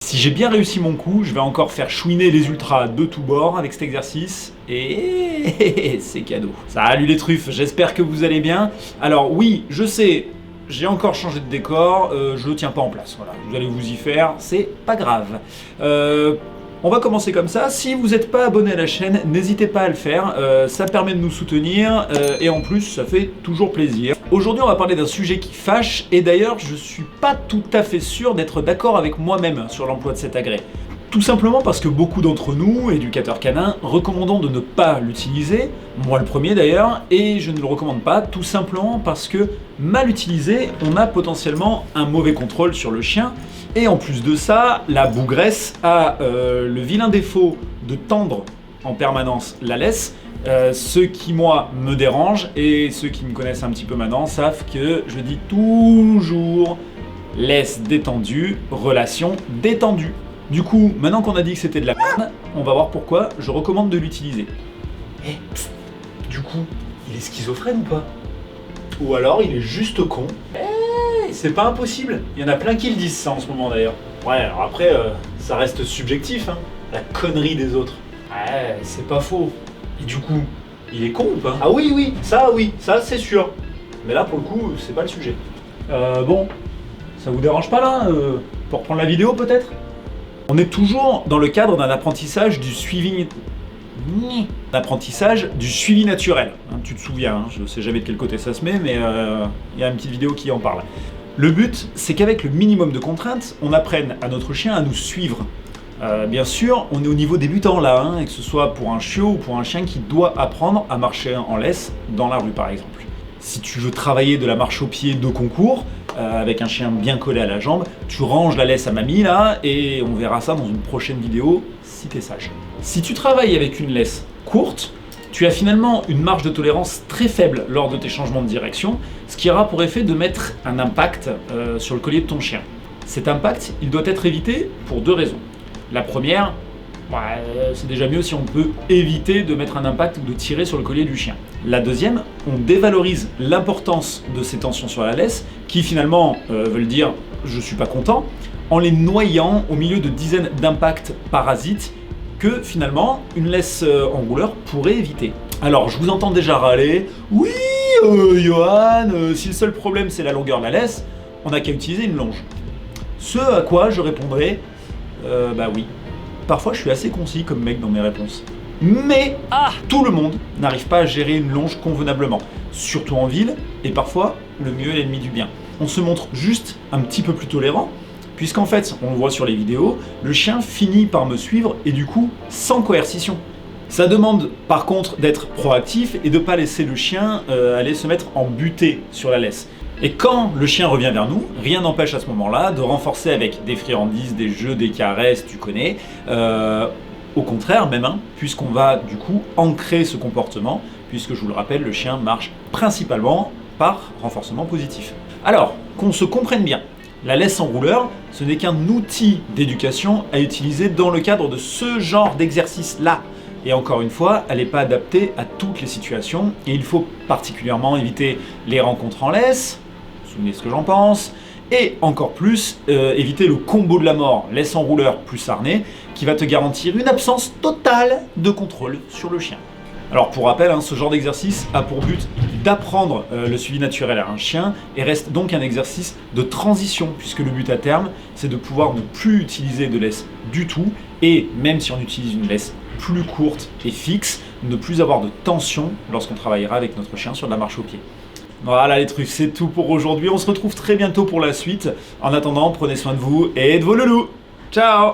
Si j'ai bien réussi mon coup, je vais encore faire chouiner les ultras de tous bords avec cet exercice, et c'est cadeau. Salut les truffes, j'espère que vous allez bien. Alors oui, je sais, j'ai encore changé de décor, je le tiens pas en place, voilà, vous allez vous y faire, c'est pas grave. On va commencer comme ça. Si vous n'êtes pas abonné à la chaîne, n'hésitez pas à le faire. Ça permet de nous soutenir et en plus, ça fait toujours plaisir. Aujourd'hui, on va parler d'un sujet qui fâche et d'ailleurs, je suis pas tout à fait sûr d'être d'accord avec moi-même sur l'emploi de cet agrès. Tout simplement parce que beaucoup d'entre nous, éducateurs canins, recommandons de ne pas l'utiliser, moi le premier d'ailleurs, et je ne le recommande pas tout simplement parce que mal utilisé, on a potentiellement un mauvais contrôle sur le chien, et en plus de ça, la bougresse a le vilain défaut de tendre en permanence la laisse, ce qui moi me dérange, et ceux qui me connaissent un petit peu maintenant savent que je dis toujours laisse détendue, relation détendue. Du coup, maintenant qu'on a dit que c'était de la merde, on va voir pourquoi je recommande de l'utiliser. Du coup, il est schizophrène ou pas? Ou alors il est juste con? C'est pas impossible. Il y en a plein qui le disent ça en ce moment d'ailleurs. Ouais, alors après, ça reste subjectif, hein. La connerie des autres. Ouais, c'est pas faux. Et du coup, il est con ou pas? Ah oui, ça c'est sûr. Mais là, pour le coup, c'est pas le sujet. Bon, ça vous dérange pas là pour reprendre la vidéo peut-être? On est toujours dans le cadre d'un apprentissage du suivi naturel. Hein, tu te souviens, hein, je sais jamais de quel côté ça se met, mais il y a une petite vidéo qui en parle. Le but, c'est qu'avec le minimum de contraintes, on apprenne à notre chien à nous suivre. Bien sûr, on est au niveau débutant là, hein, et que ce soit pour un chiot ou pour un chien qui doit apprendre à marcher en laisse dans la rue par exemple. Si tu veux travailler de la marche au pied de concours, avec un chien bien collé à la jambe, tu ranges la laisse à mamie là, et on verra ça dans une prochaine vidéo, si t'es sage. Si tu travailles avec une laisse courte, tu as finalement une marge de tolérance très faible lors de tes changements de direction, ce qui aura pour effet de mettre un impact sur le collier de ton chien. Cet impact, il doit être évité pour deux raisons. La première, c'est déjà mieux si on peut éviter de mettre un impact ou de tirer sur le collier du chien. La deuxième, on dévalorise l'importance de ces tensions sur la laisse, qui finalement veulent dire « je suis pas content », en les noyant au milieu de dizaines d'impacts parasites que finalement une laisse enrouleur pourrait éviter. Alors je vous entends déjà râler « oui, Johan, si le seul problème c'est la longueur de la laisse, on n'a qu'à utiliser une longe ». Ce à quoi je répondrai bah oui. Parfois, je suis assez concis comme mec dans mes réponses. Mais tout le monde n'arrive pas à gérer une longe convenablement, surtout en ville, et parfois, le mieux est l'ennemi du bien. On se montre juste un petit peu plus tolérant, puisqu'en fait, on le voit sur les vidéos, le chien finit par me suivre, et du coup, sans coercition. Ça demande par contre d'être proactif et de ne pas laisser le chien aller se mettre en butée sur la laisse. Et quand le chien revient vers nous, rien n'empêche à ce moment-là de renforcer avec des friandises, des jeux, des caresses, tu connais. Au contraire même, hein, puisqu'on va du coup ancrer ce comportement, puisque je vous le rappelle, le chien marche principalement par renforcement positif. Alors, qu'on se comprenne bien, la laisse enrouleur, ce n'est qu'un outil d'éducation à utiliser dans le cadre de ce genre d'exercice-là. Et encore une fois, elle n'est pas adaptée à toutes les situations, et il faut particulièrement éviter les rencontres en laisse, vous souvenez ce que j'en pense, et encore plus, éviter le combo de la mort, laisse enrouleur plus harnais, qui va te garantir une absence totale de contrôle sur le chien. Alors pour rappel, hein, ce genre d'exercice a pour but d'apprendre le suivi naturel à un chien et reste donc un exercice de transition, puisque le but à terme, c'est de pouvoir ne plus utiliser de laisse du tout, et même si on utilise une laisse plus courte et fixe, ne plus avoir de tension lorsqu'on travaillera avec notre chien sur de la marche au pied. Voilà les trucs, c'est tout pour aujourd'hui. On se retrouve très bientôt pour la suite. En attendant, prenez soin de vous et de vos loulous. Ciao!